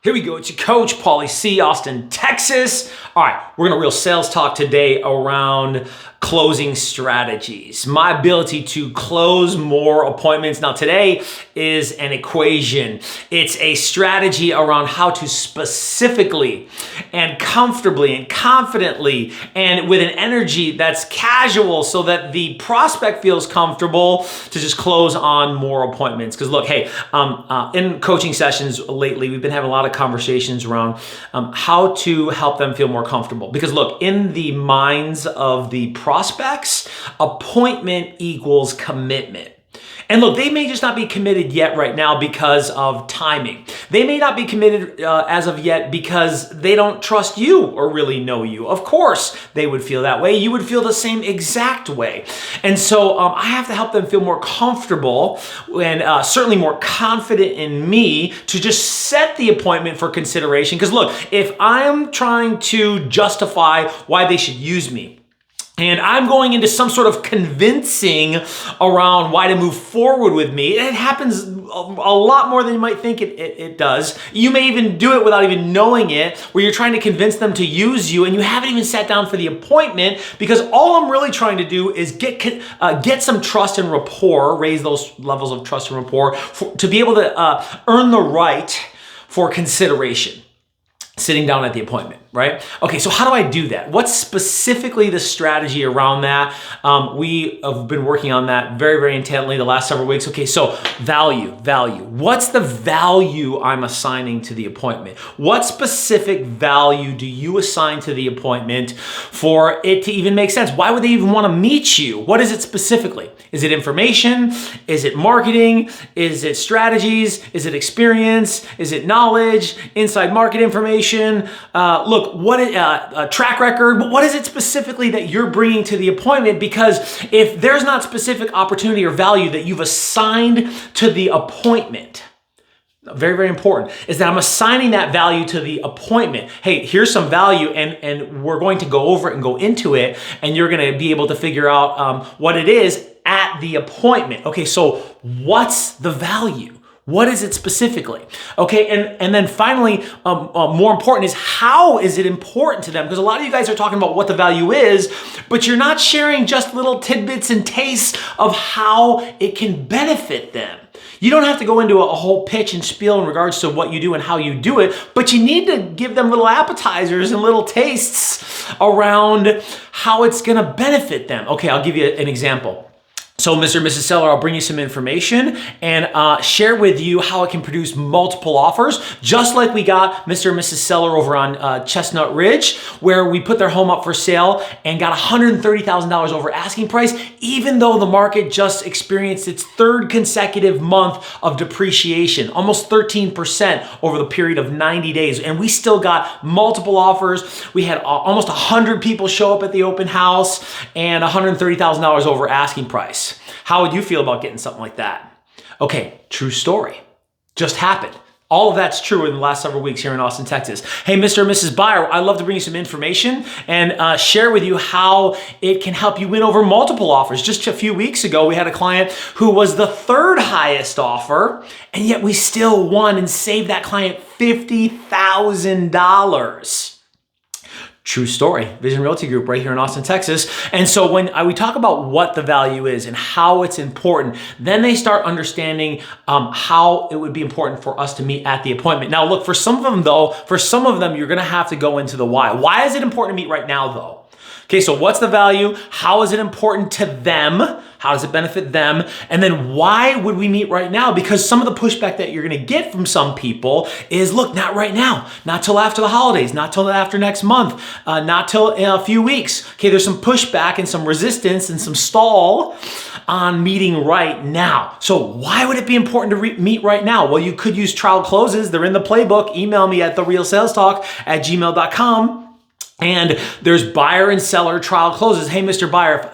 Here we go. It's your coach, Pauly C, Austin, Texas. All right, we're gonna real sales talk today around closing strategies. My ability to close more appointments. Now today is an equation. It's a strategy around how to specifically and comfortably and confidently and with an energy that's casual so that the prospect feels comfortable to just close on more appointments. Because look, hey, in coaching sessions lately, we've been having a lot of conversations around how to help them feel more comfortable. Because look, in the minds of the prospects, appointment equals commitment. And look, they may just not be committed yet right now because of timing. They may not be committed as of yet because they don't trust you or really know you. Of course, they would feel that way. You would feel the same exact way. And so I have to help them feel more comfortable and certainly more confident in me to just set the appointment for consideration. Because look, if I'm trying to justify why they should use me, and I'm going into some sort of convincing around why to move forward with me. It happens a lot more than you might think it does. You may even do it without even knowing it, where you're trying to convince them to use you and you haven't even sat down for the appointment, because all I'm really trying to do is get some trust and rapport, raise those levels of trust and rapport to be able to earn the right for consideration. Sitting down at the appointment, right? Okay, so how do I do that? What's specifically the strategy around that? We have been working on that very, very intently the last several weeks. Okay, so value. What's the value I'm assigning to the appointment? What specific value do you assign to the appointment for it to even make sense? Why would they even want to meet you? What is it specifically? Is it information? Is it marketing? Is it strategies? Is it experience? Is it knowledge? Inside market information? Look, what is a track record? But what is it specifically that you're bringing to the appointment? Because if there's not specific opportunity or value that you've assigned to the appointment, very, very important, is that I'm assigning that value to the appointment. Hey, here's some value, and we're going to go over it and go into it, and you're going to be able to figure out what it is at the appointment. Okay, so what's the value? What is it specifically? Okay, and then finally, more important is how is it important to them? Because a lot of you guys are talking about what the value is, but you're not sharing just little tidbits and tastes of how it can benefit them. You don't have to go into a whole pitch and spiel in regards to what you do and how you do it, but you need to give them little appetizers and little tastes around how it's gonna benefit them. Okay, I'll give you an example. So Mr. and Mrs. Seller, I'll bring you some information and share with you how it can produce multiple offers, just like we got Mr. and Mrs. Seller over on Chestnut Ridge, where we put their home up for sale and got $130,000 over asking price, even though the market just experienced its third consecutive month of depreciation, almost 13% over the period of 90 days. And we still got multiple offers. We had almost 100 people show up at the open house and $130,000 over asking price. How would you feel about getting something like that? Okay, true story. Just happened. All of that's true in the last several weeks here in Austin, Texas. Hey, Mr. and Mrs. Buyer, I'd love to bring you some information and share with you how it can help you win over multiple offers. Just a few weeks ago, we had a client who was the third highest offer, and yet we still won and saved that client $50,000. True story. Vision Realty Group right here in Austin, Texas. And so when we talk about what the value is and how it's important, then they start understanding how it would be important for us to meet at the appointment. Now, look, for some of them, you're going to have to go into the why. Why is it important to meet right now, though? Okay, so what's the value? How is it important to them? How does it benefit them? And then why would we meet right now? Because some of the pushback that you're gonna get from some people is, look, not right now, not till after the holidays, not till after next month, not till a few weeks. Okay, there's some pushback and some resistance and some stall on meeting right now. So why would it be important to meet right now? Well, you could use trial closes. They're in the playbook. Email me at therealsalestalk@gmail.com. And there's buyer and seller trial closes. Hey, Mr. Buyer,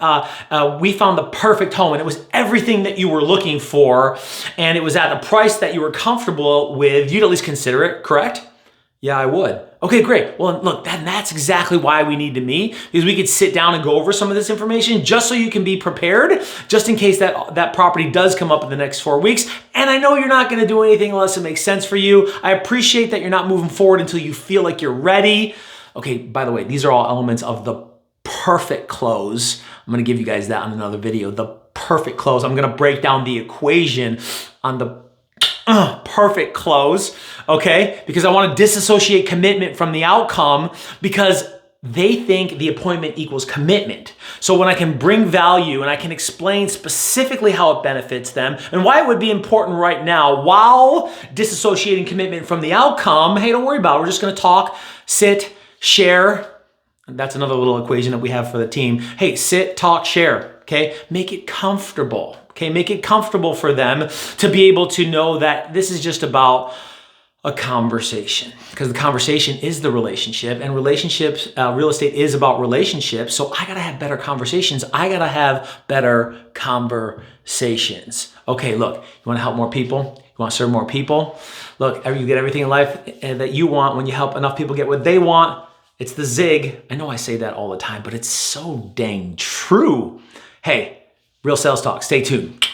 we found the perfect home and it was everything that you were looking for and it was at a price that you were comfortable with. You'd at least consider it, correct? Yeah, I would. Okay, great. Well, look, that's exactly why we need to meet, because we could sit down and go over some of this information just so you can be prepared, just in case that property does come up in the next 4 weeks. And I know you're not going to do anything unless it makes sense for you. I appreciate that you're not moving forward until you feel like you're ready. Okay, by the way, these are all elements of the perfect close. I'm going to give you guys that on another video. The perfect close. I'm going to break down the equation on the perfect close, okay? Because I want to disassociate commitment from the outcome, because they think the appointment equals commitment. So when I can bring value and I can explain specifically how it benefits them and why it would be important right now while disassociating commitment from the outcome, hey, don't worry about it. We're just going to talk, sit, share. That's another little equation that we have for the team. Hey, sit, talk, share, okay? Make it comfortable. Okay, make it comfortable for them to be able to know that this is just about a conversation, because the conversation is the relationship, and relationships, real estate is about relationships. So I gotta have better conversations. I gotta have better conversations. Okay, look, you wanna help more people? You wanna serve more people? Look, you get everything in life that you want when you help enough people get what they want. It's the zig. I know I say that all the time, but it's so dang true. Hey, Real Sales Talk. Stay tuned.